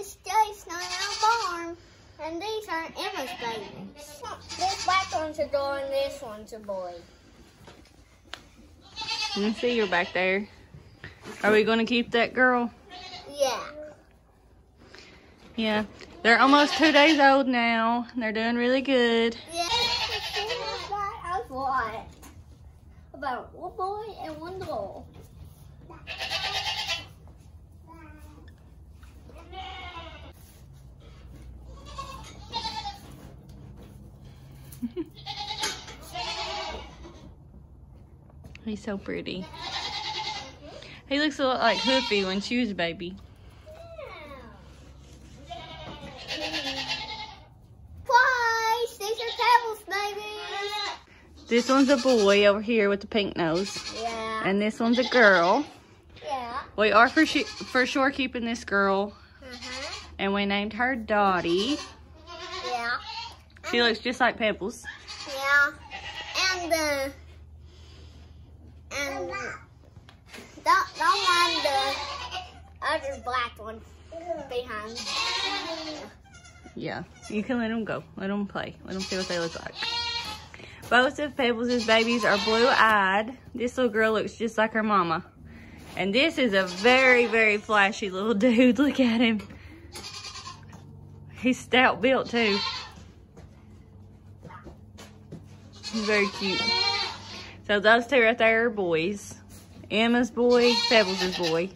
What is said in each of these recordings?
is Jason on our barn. And these are Emma's babies. This black one's a girl and this one's a boy. Let me see, you're back there. Are we going to keep that girl? Yeah. Yeah. They're almost 2 days old now. They're doing really good. Yeah. I thought about one boy and one girl. He's so pretty. He looks a lot like Hoofy when she was a baby. Twice! These are Pebbles babies! This one's a boy over here with the pink nose. Yeah. And this one's a girl. Yeah. We are for sure keeping this girl. And we named her Dottie. Yeah. She looks just like Pebbles. Yeah. And don't mind the other black one behind. Yeah, you can let them go. Let them play. Let them see what they look like. Both of Pebbles' babies are blue-eyed. This little girl looks just like her mama. And this is a very, very flashy little dude. Look at him. He's stout built too. He's very cute. So those two right there are boys. Emma's boy, Pebbles' boy.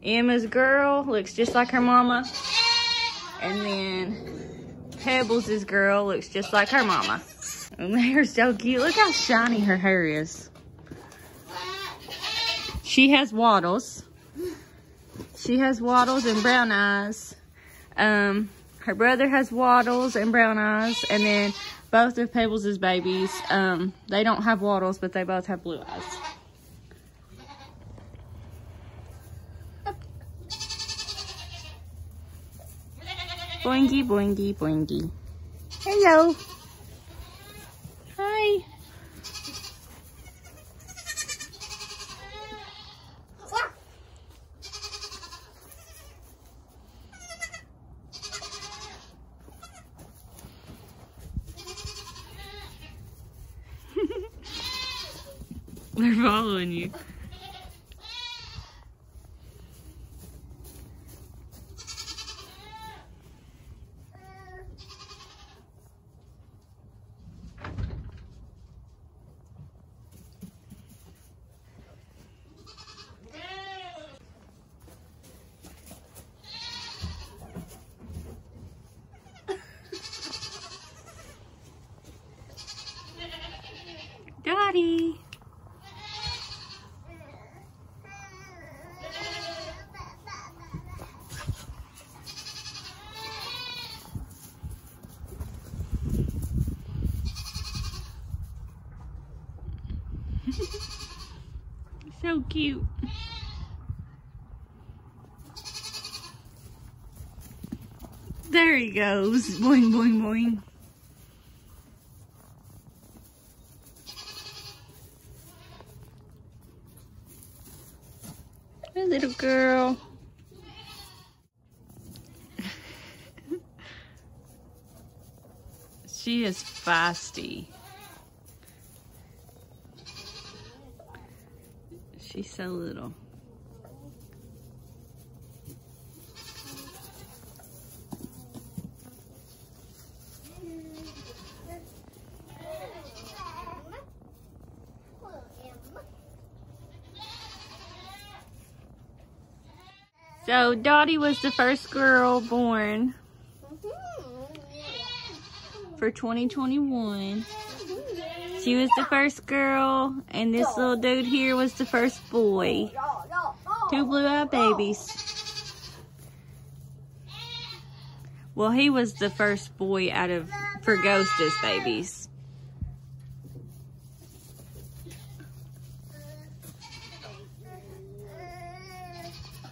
Emma's girl looks just like her mama. And then Pebbles' girl looks just like her mama. And they're so cute. Look how shiny her hair is. She has wattles. She has wattles and brown eyes. Her brother has wattles and brown eyes. And then both of Pebbles' babies, they don't have wattles, but they both have blue eyes. Boingy, boingy, boingy. Hello. Hi. They're following you. Daddy. So cute. There he goes. Boing, boing, boing. Hey, little girl. She is feisty. She's so little. So Dottie was the first girl born for 2021. She was the first girl, and this little dude here was the first boy. Two blue-eyed babies. Well, he was the first boy out of Fergosta's babies.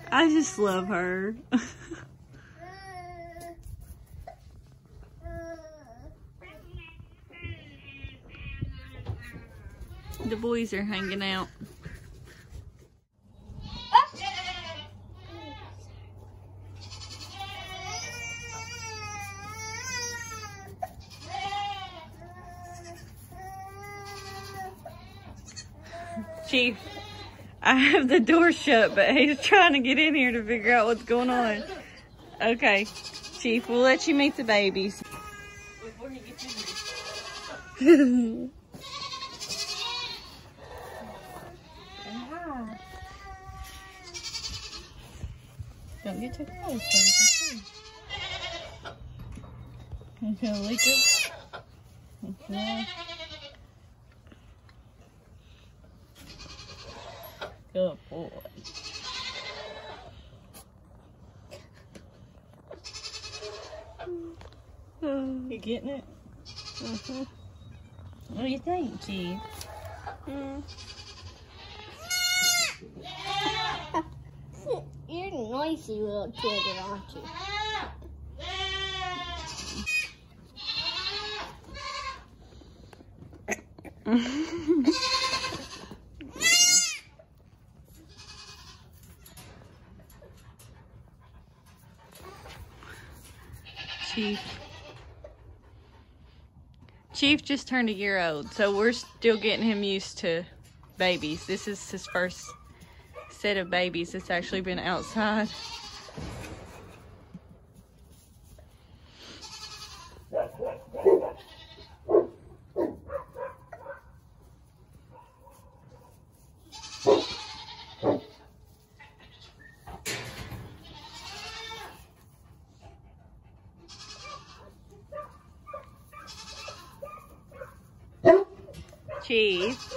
I just love her. The boys are hanging out. Chief, I have the door shut, but he's trying to get in here to figure out what's going on. Okay, Chief, we'll let you meet the babies. Before he gets in here. Don't get too close so you can see. You gonna lick it? Okay. Good boy. You getting it? Mm-hmm. What do you think, Chief? You're a noisy little kid, aren't you? Chief just turned a year old, so we're still getting him used to babies. This is his first set of babies that's actually been outside. Chief.